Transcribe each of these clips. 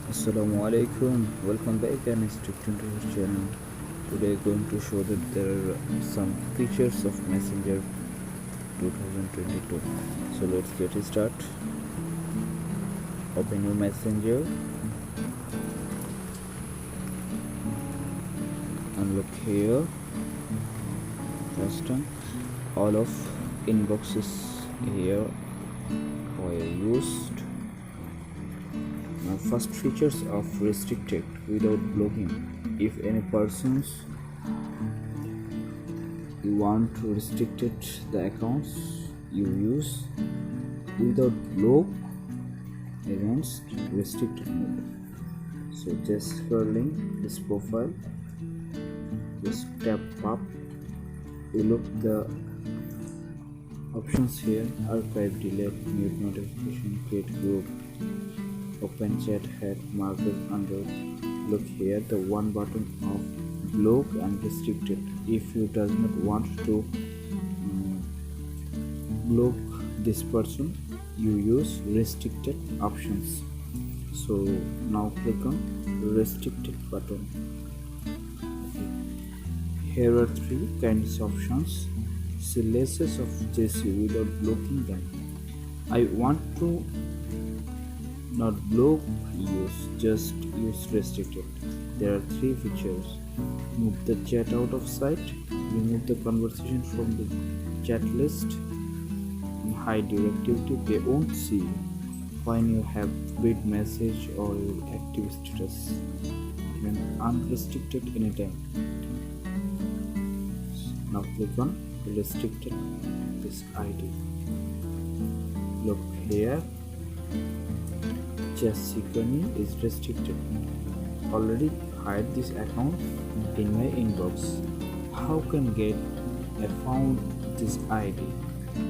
Assalamu alaikum. Welcome back and stick to our channel. Today going to show that there are some features of Messenger 2022. So let's get it start. Open your Messenger and look here. First time, all of inboxes here were used. Now first features of restricted without blocking. If any persons you want to restrict the accounts you use without block against restricted mode. So just scrolling this profile, just tap up, you look the options here: archive, delete, mute notification, create group, open chat, head, market under. Look here, the one button of block and restricted. If you does not want to block this person, you use restricted options. So now click on restricted button. Here are three kinds of options. See lasers of JC without blocking them. I want to not block, just use restricted. There are three features: move the chat out of sight, remove the conversation from the chat list, and hide your activity. They won't see when you have read message or your active status, and unrestricted anytime. Now click on restricted this ID. Look here, Jessica is restricted. Already hide this account in my inbox. How can get I found this ID?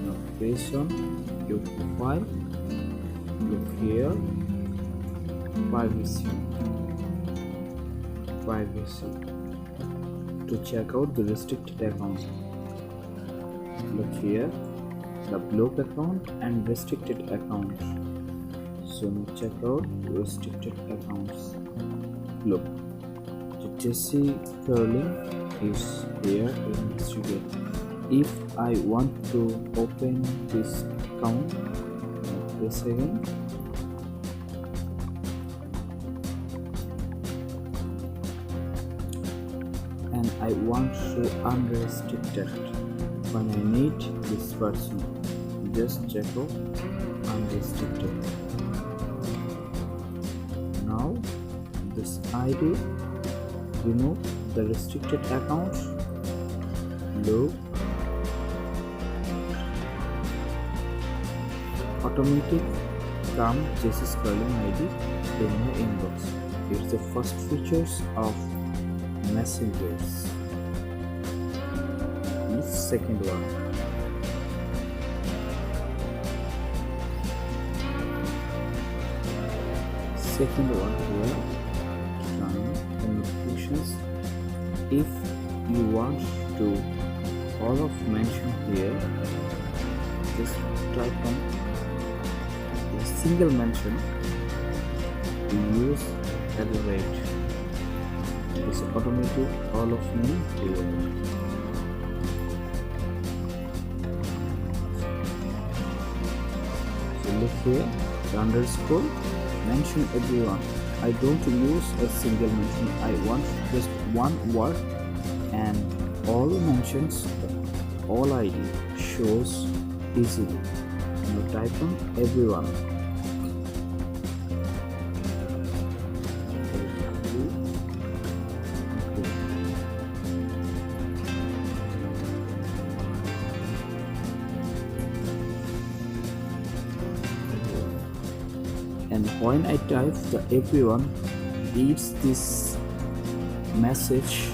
Now press on your profile. Look here, privacy. To check out the restricted account, look here, the block account and restricted account. So now check out restricted accounts. Look, the Jesse Curling is here in Instagram. If I want to open this account, press again. And I want to unrestricted. When I need this person, just check out unrestricted. Now this ID, remove the restricted account. Look, automatic come Jesus Curling ID in my inbox. It's the first features of messengers. And second one, here, turn the notifications. If you want to all of mention here, just type on a single mention. You use at the rate. It's automatic all of me here. So look here, the underscore, mention everyone. I don't use a single mention. I want just one word and all mentions, all ID shows easily. Now type on everyone. And when I type the everyone, reads this message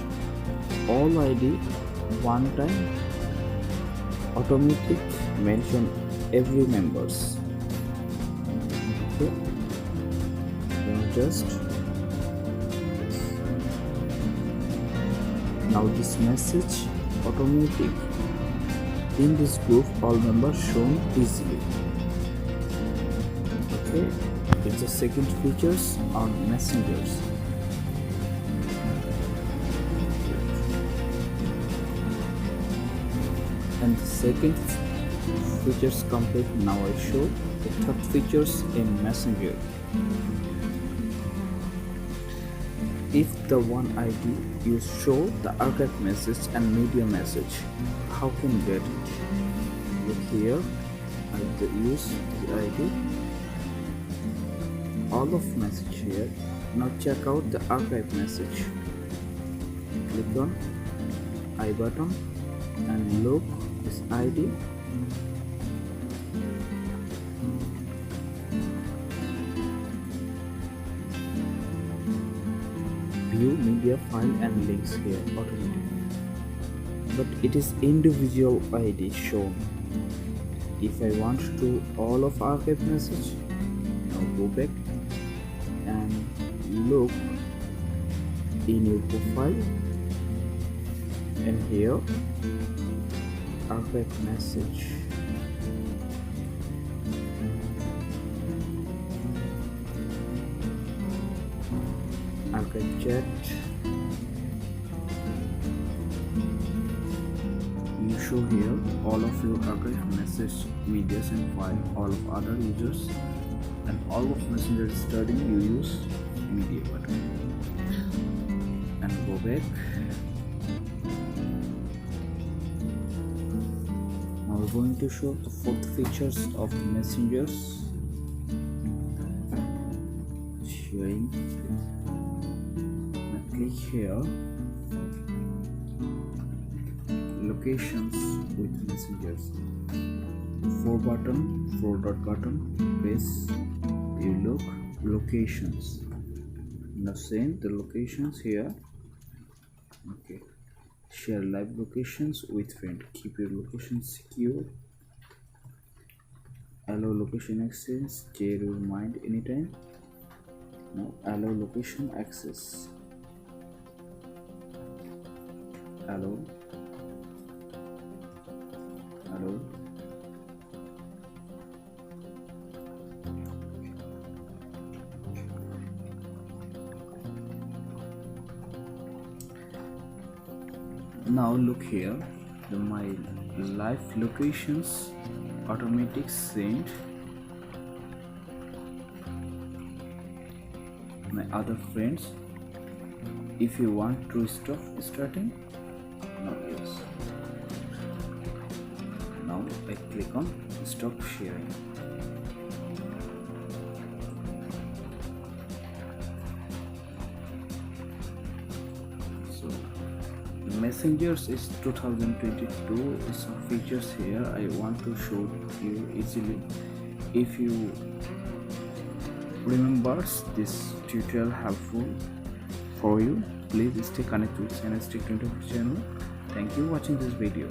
all ID one time, automatic mention every members. Okay, then just now this message automatic in this group all members shown easily. Okay, It's the second features on messengers. And the second features complete. Now I show the third features in messenger. If the one ID you show the archive message and media message, how can you get it? Look here, I use the ID, all of message here. Now check out the archive message. Click on I button and look this ID. View media file and links here automatically, but it is individual ID shown. If I want to all of archive message, now go back and look in your profile, and here archive message. Archive chat. You show here all of your archive message, medias and file, all of other users, and all of messenger starting you use media button. And go back. Now we're going to show the fourth features of the messengers. Showing. Click here, locations with messengers. Four dot button, press, you look locations. Now same the locations here. Okay, share live locations with friend. Keep your location secure. Allow location access. Share your mind anytime. Now allow location access. Hello. Now look here, my live locations automatic send. My other friends, if you want to stop starting, now yes. Now I click on stop sharing. So messengers is 2022. Some features here I want to show you easily. If you remembers this tutorial helpful for you, please stay connected with Synastic 24 channel. Thank you for watching this video.